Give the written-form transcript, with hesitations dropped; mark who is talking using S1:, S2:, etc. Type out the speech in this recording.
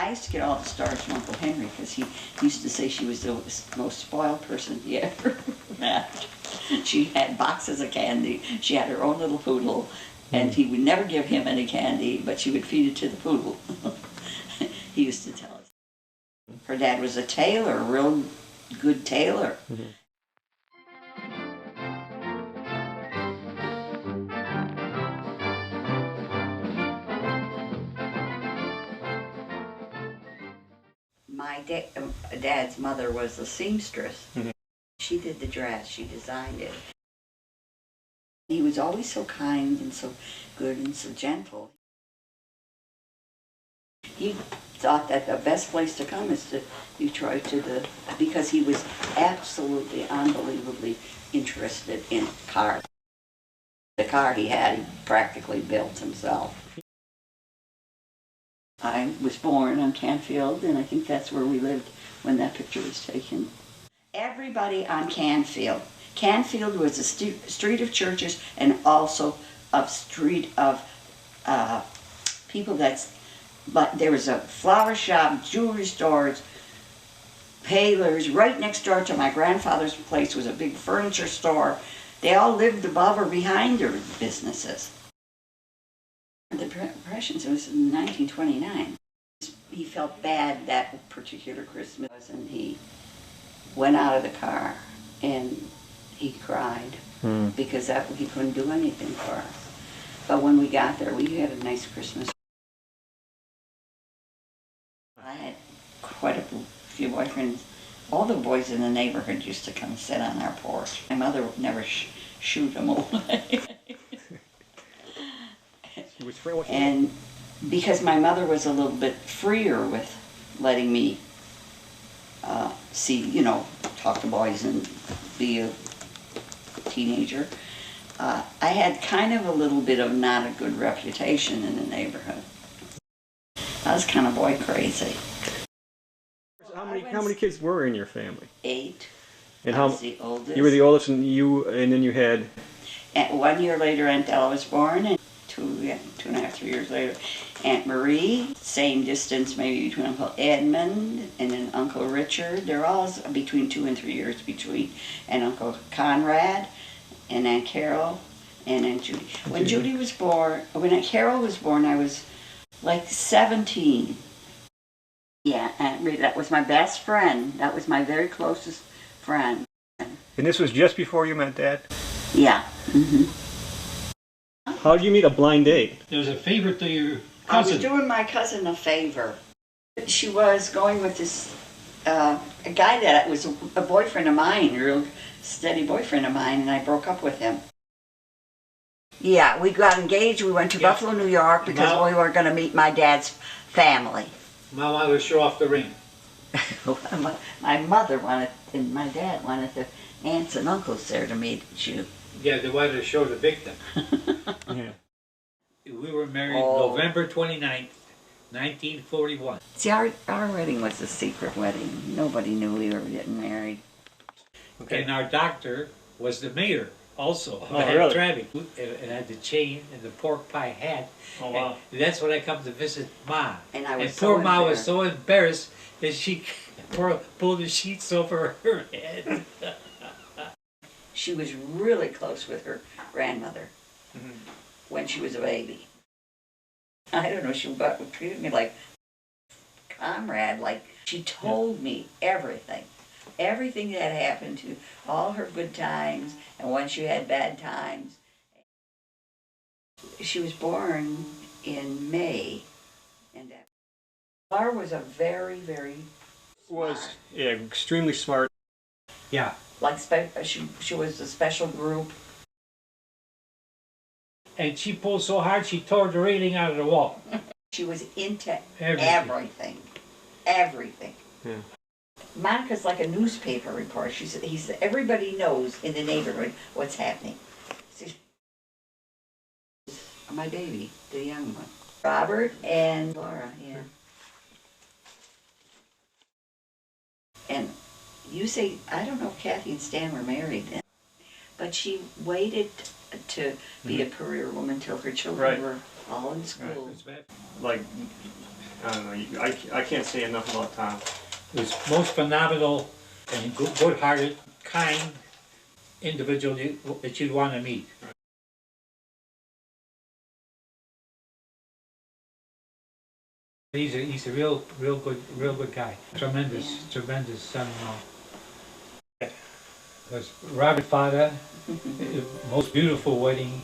S1: I used to get all the stars from Uncle Henry because he used to say she was the most spoiled person he ever met. She had boxes of candy. She had her own little poodle, and he would never give him any candy, but she would feed it to the poodle. He used to tell us. Her dad was a tailor, a real good tailor. My dad's mother was a seamstress. She did the dress, she designed it. He was always so kind and so good and so gentle. He thought that the best place to come is to Detroit because he was absolutely, unbelievably interested in cars. The car he had, he practically built himself. I was born on Canfield, and I think that's where we lived when that picture was taken. Everybody on Canfield. Canfield was a street of churches and also a street of people but there was a flower shop, jewelry stores, tailors. Right next door to my grandfather's place was a big furniture store. They all lived above or behind their businesses. The Depressions, it was in 1929. He felt bad that particular Christmas, and he went out of the car and he cried because he couldn't do anything for us. But when we got there, we had a nice Christmas. I had quite a few boyfriends. All the boys in the neighborhood used to come sit on our porch. My mother would never shoot them away. And because my mother was a little bit freer with letting me talk to boys and be a teenager, I had kind of a little bit of not a good reputation in the neighborhood. I was kind of boy crazy.
S2: How many kids were in your family?
S1: 8.
S2: And
S1: I was the oldest.
S2: You were the oldest, and then you had.
S1: And 1 year later, Aunt Ella was born, and 2.5, 3 years later, Aunt Marie. Same distance, maybe between Uncle Edmund and then Uncle Richard. They're all between 2 and 3 years between, and Uncle Conrad, and Aunt Carol, and Aunt Judy. When Aunt Carol was born, I was like 17. Yeah, Aunt Rita, that was my best friend. That was my very closest friend.
S2: And this was just before you met Dad?
S1: Yeah.
S2: How did you meet a blind date?
S3: There was a favor to your cousin.
S1: I was doing my cousin a favor. She was going with this a guy that was a boyfriend of mine, a real steady boyfriend of mine, and I broke up with him. Yeah, we got engaged. We went to Buffalo, New York, because we were going to meet my dad's family.
S3: Mom wanted to show off the ring.
S1: My mother wanted, and my dad wanted the aunts and uncles there to meet you.
S3: Yeah, they wanted to show the victim.
S2: Yeah.
S3: We were married November 29th, 1941.
S1: See, our wedding was a secret wedding. Nobody knew we were getting married.
S3: Okay. And our doctor was the mayor also.
S2: Oh, really?
S3: Traffic. And had the chain and the pork pie hat.
S2: Oh, wow.
S3: And that's when I come to visit Ma.
S1: And I was
S3: poor Ma was so embarrassed that she pulled the sheets over her head.
S1: She was really close with her grandmother when she was a baby. I don't know, she treated me like comrade, like she told me everything. Everything that happened to all her good times and when she had bad times. She was born in May, and Laura was a very, very
S2: extremely smart.
S3: Yeah.
S1: Like she was a special group.
S3: And she pulled so hard she tore the railing out of the wall.
S1: She was into everything. Everything.
S2: Yeah.
S1: Monica's like a newspaper reporter. He said, everybody knows in the neighborhood what's happening. See, my baby, the young one. Robert and Laura, yeah. And you say, I don't know if Kathy and Stan were married then, but she waited to be a career woman till her children were all in school.
S2: Like, I don't know. I can't say enough about Tom.
S3: He was most phenomenal and good-hearted, kind individual that you'd want to meet. He's a real good guy. Tremendous son-in-law. It was Robert Fada, most beautiful wedding.